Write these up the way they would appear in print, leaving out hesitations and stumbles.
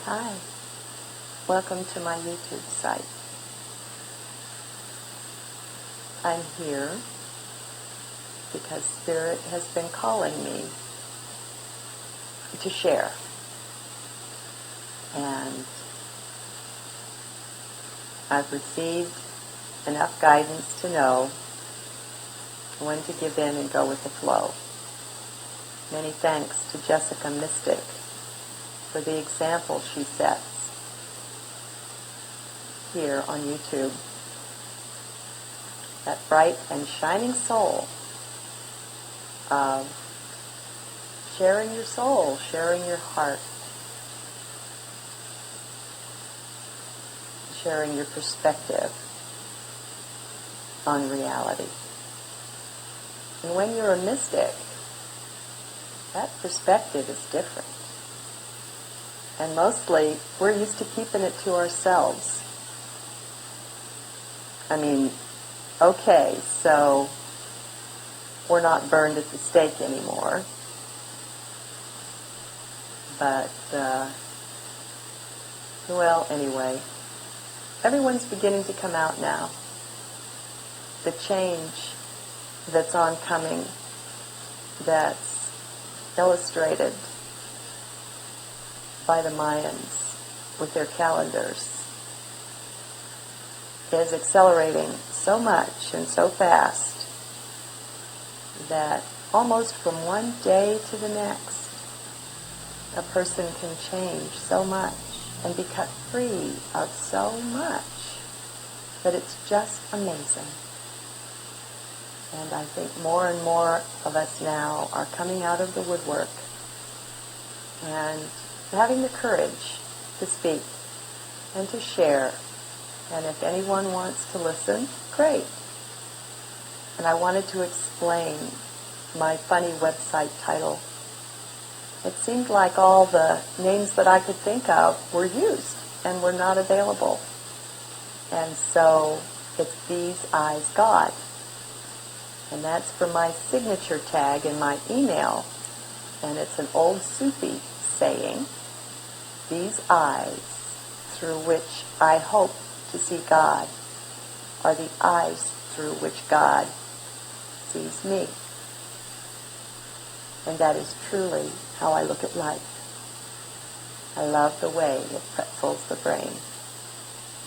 Hi, welcome to my YouTube site. I'm here because Spirit has been calling me to share. And I've received enough guidance to know when to give in and go with the flow. Many thanks to Jessica Mystic for the example she sets here on YouTube. That bright and shining soul of sharing your soul, sharing your heart, sharing your perspective on reality. And when you're a mystic, that perspective is different. And mostly, we're used to keeping it to ourselves. I mean, okay, so we're not burned at the stake anymore. But, well, anyway, everyone's beginning to come out now. The change that's oncoming, that's illustrated by the Mayans with their calendars, is accelerating so much and so fast that almost from one day to the next, a person can change so much and be cut free of so much that it's just amazing. And I think more and more of us now are coming out of the woodwork and having the courage to speak and to share. And if anyone wants to listen, great. And I wanted to explain my funny website title. It seemed like all the names that I could think of were used and were not available. And so it's These Eyes God. And that's for my signature tag in my email. And it's an old Sufi saying, these eyes through which I hope to see God are the eyes through which God sees me. And that is truly how I look at life. I love the way it pretzels the brain.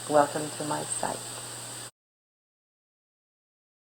Welcome to my site.